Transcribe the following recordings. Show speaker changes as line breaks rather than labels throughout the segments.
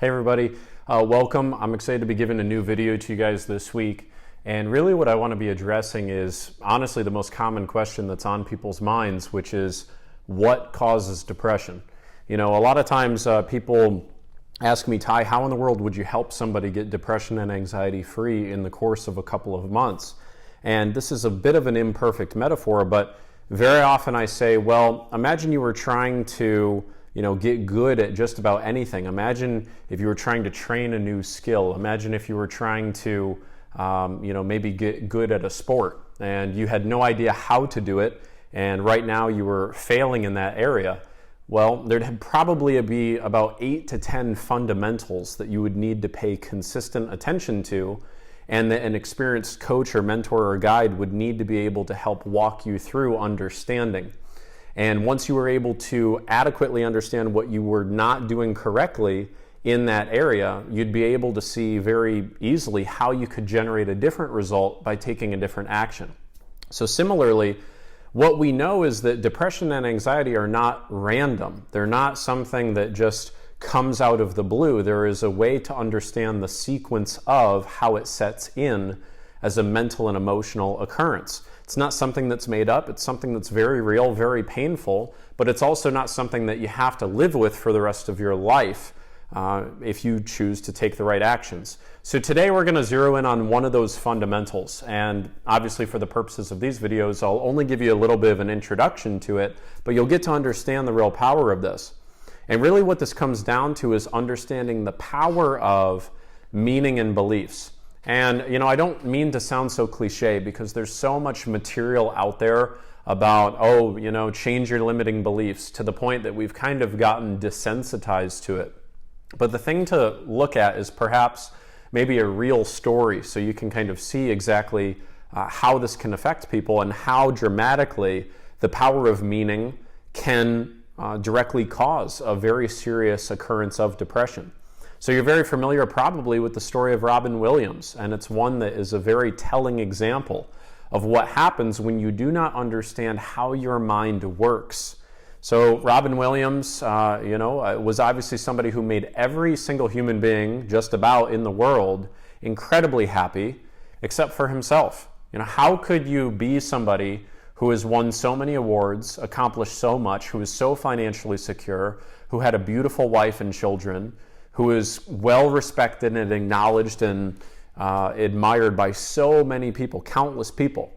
Hey everybody, welcome. I'm excited to be giving a new video to you guys this week. And really what I want to be addressing is honestly the most common question that's on people's minds, which is what causes depression? You know, a lot of times people ask me, Ty, how in the world would you help somebody get depression and anxiety free in the course of a couple of months? And this is a bit of an imperfect metaphor, but very often I say, well, imagine you were trying to get good at just about anything. Imagine if you were trying to train a new skill. Imagine if you were trying to, maybe get good at a sport and you had no idea how to do it, and right now you were failing in that area. Well, there'd probably be about 8 to 10 fundamentals that you would need to pay consistent attention to, and that an experienced coach or mentor or guide would need to be able to help walk you through understanding. And once you were able to adequately understand what you were not doing correctly in that area, you'd be able to see very easily how you could generate a different result by taking a different action. So similarly, what we know is that depression and anxiety are not random. They're not something that just comes out of the blue. There is a way to understand the sequence of how it sets in as a mental and emotional occurrence. It's not something that's made up. It's something that's very real, very painful, but it's also not something that you have to live with for the rest of your life if you choose to take the right actions. So today we're going to zero in on one of those fundamentals, and obviously for the purposes of these videos, I'll only give you a little bit of an introduction to it, but you'll get to understand the real power of this. And really what this comes down to is understanding the power of meaning and beliefs. And, I don't mean to sound so cliche because there's so much material out there about, change your limiting beliefs, to the point that we've kind of gotten desensitized to it. But the thing to look at is perhaps maybe a real story, so you can kind of see exactly how this can affect people and how dramatically the power of meaning can directly cause a very serious occurrence of depression. So you're very familiar probably with the story of Robin Williams, and it's one that is a very telling example of what happens when you do not understand how your mind works. So Robin Williams, was obviously somebody who made every single human being just about in the world incredibly happy, except for himself. How could you be somebody who has won so many awards, accomplished so much, who is so financially secure, who had a beautiful wife and children, who is well respected and acknowledged and admired by so many people, countless people?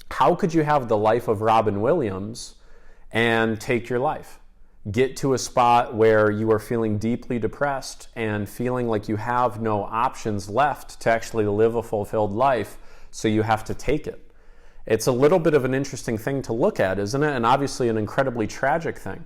How could you have the life of Robin Williams and take your life? Get to a spot where you are feeling deeply depressed and feeling like you have no options left to actually live a fulfilled life, so you have to take it. It's a little bit of an interesting thing to look at, isn't it? And obviously an incredibly tragic thing.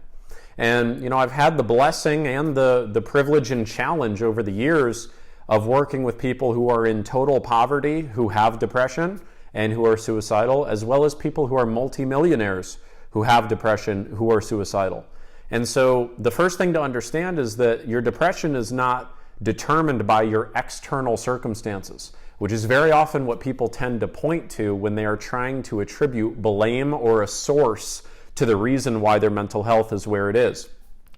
And, I've had the blessing and the privilege and challenge over the years of working with people who are in total poverty, who have depression and who are suicidal, as well as people who are multimillionaires who have depression, who are suicidal. And so the first thing to understand is that your depression is not determined by your external circumstances, which is very often what people tend to point to when they are trying to attribute blame or a source to the reason why their mental health is where it is.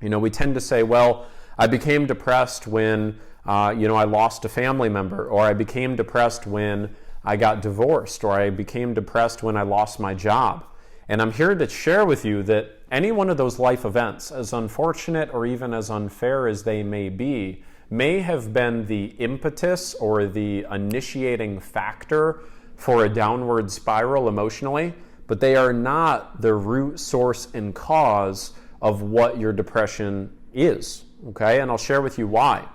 We tend to say, well, I became depressed when, I lost a family member, or I became depressed when I got divorced, or I became depressed when I lost my job. And I'm here to share with you that any one of those life events, as unfortunate or even as unfair as they may be, may have been the impetus or the initiating factor for a downward spiral emotionally, but they are not the root source and cause of what your depression is, okay? And I'll share with you why.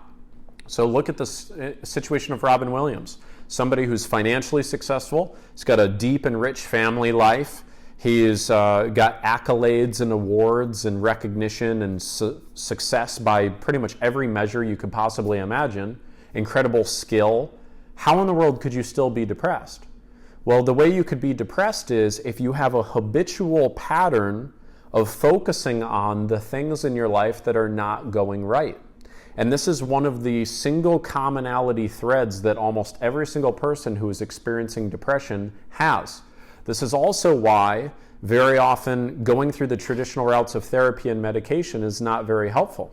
So look at this situation of Robin Williams, somebody who's financially successful. He's got a deep and rich family life. He's got accolades and awards and recognition and success by pretty much every measure you could possibly imagine. Incredible skill. How in the world could you still be depressed? Well, the way you could be depressed is if you have a habitual pattern of focusing on the things in your life that are not going right. And this is one of the single commonality threads that almost every single person who is experiencing depression has. This is also why very often going through the traditional routes of therapy and medication is not very helpful.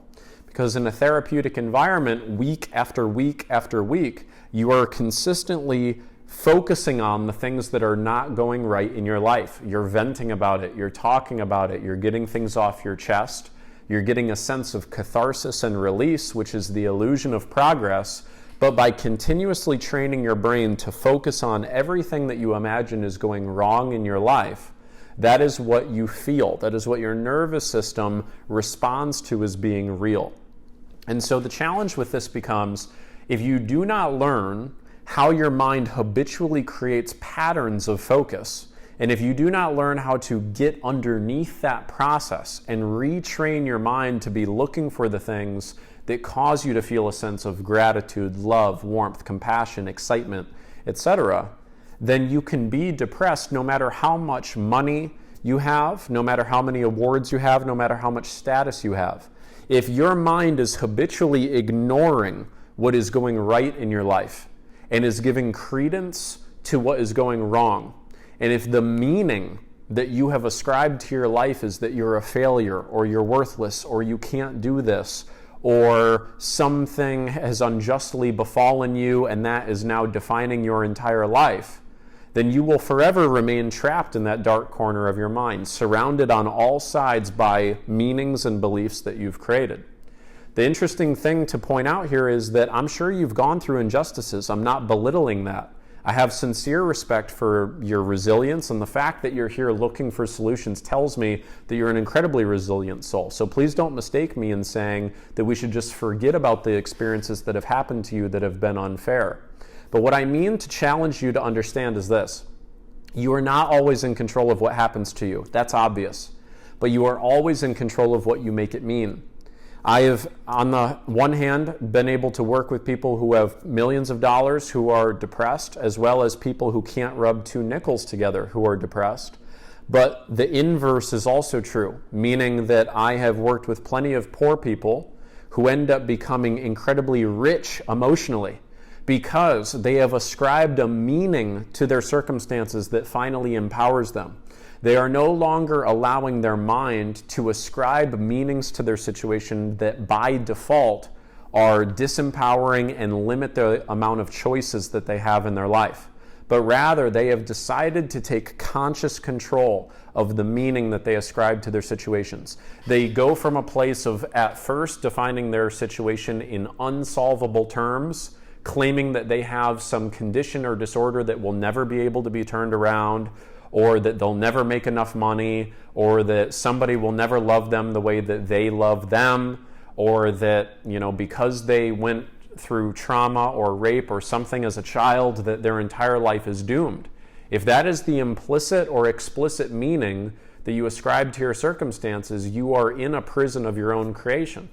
Because in a therapeutic environment, week after week after week, you are consistently focusing on the things that are not going right in your life. You're venting about it, you're talking about it, you're getting things off your chest, you're getting a sense of catharsis and release, which is the illusion of progress. But by continuously training your brain to focus on everything that you imagine is going wrong in your life, that is what you feel. That is what your nervous system responds to as being real. And so the challenge with this becomes, if you do not learn how your mind habitually creates patterns of focus, and if you do not learn how to get underneath that process and retrain your mind to be looking for the things that cause you to feel a sense of gratitude, love, warmth, compassion, excitement, etc., then you can be depressed no matter how much money you have, no matter how many awards you have, no matter how much status you have. If your mind is habitually ignoring what is going right in your life and is giving credence to what is going wrong, and if the meaning that you have ascribed to your life is that you're a failure, or you're worthless, or you can't do this, or something has unjustly befallen you and that is now defining your entire life, then you will forever remain trapped in that dark corner of your mind, surrounded on all sides by meanings and beliefs that you've created. The interesting thing to point out here is that I'm sure you've gone through injustices. I'm not belittling that. I have sincere respect for your resilience, and the fact that you're here looking for solutions tells me that you're an incredibly resilient soul. So please don't mistake me in saying that we should just forget about the experiences that have happened to you that have been unfair. But what I mean to challenge you to understand is this. You are not always in control of what happens to you. That's obvious. But you are always in control of what you make it mean. I have, on the one hand, been able to work with people who have millions of dollars who are depressed, as well as people who can't rub two nickels together who are depressed. But the inverse is also true, meaning that I have worked with plenty of poor people who end up becoming incredibly rich emotionally because they have ascribed a meaning to their circumstances that finally empowers them. They are no longer allowing their mind to ascribe meanings to their situation that by default are disempowering and limit the amount of choices that they have in their life. But rather, they have decided to take conscious control of the meaning that they ascribe to their situations. They go from a place of, at first, defining their situation in unsolvable terms, claiming that they have some condition or disorder that will never be able to be turned around, or that they'll never make enough money, or that somebody will never love them the way that they love them, or that, because they went through trauma or rape or something as a child, that their entire life is doomed. If that is the implicit or explicit meaning that you ascribe to your circumstances, you are in a prison of your own creation.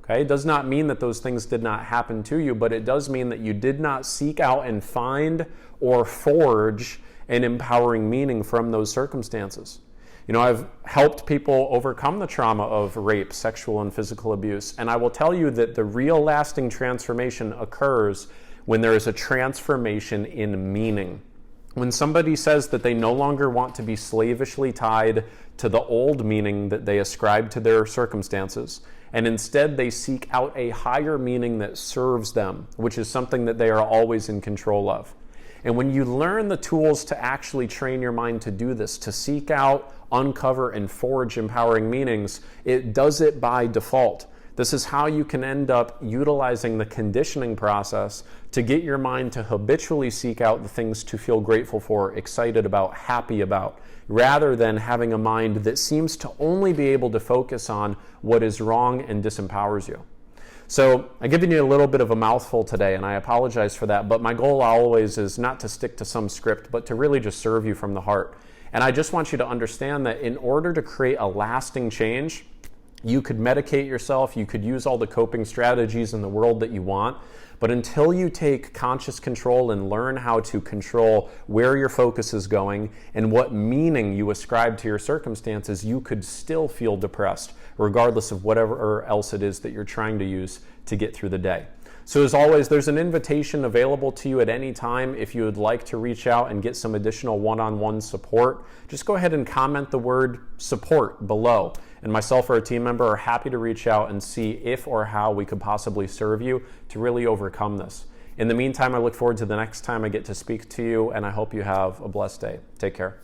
Okay? It does not mean that those things did not happen to you, but it does mean that you did not seek out and find or forge an empowering meaning from those circumstances. I've helped people overcome the trauma of rape, sexual and physical abuse, and I will tell you that the real lasting transformation occurs when there is a transformation in meaning. When somebody says that they no longer want to be slavishly tied to the old meaning that they ascribe to their circumstances, and instead they seek out a higher meaning that serves them, which is something that they are always in control of. And when you learn the tools to actually train your mind to do this, to seek out, uncover, and forge empowering meanings, it does it by default. This is how you can end up utilizing the conditioning process to get your mind to habitually seek out the things to feel grateful for, excited about, happy about, rather than having a mind that seems to only be able to focus on what is wrong and disempowers you. So I've given you a little bit of a mouthful today, and I apologize for that, but my goal always is not to stick to some script, but to really just serve you from the heart. And I just want you to understand that in order to create a lasting change, you could medicate yourself, you could use all the coping strategies in the world that you want, but until you take conscious control and learn how to control where your focus is going and what meaning you ascribe to your circumstances, you could still feel depressed, regardless of whatever else it is that you're trying to use to get through the day. So as always, there's an invitation available to you at any time if you would like to reach out and get some additional one-on-one support. Just go ahead and comment the word support below, and myself or a team member are happy to reach out and see if or how we could possibly serve you to really overcome this. In the meantime, I look forward to the next time I get to speak to you, and I hope you have a blessed day. Take care.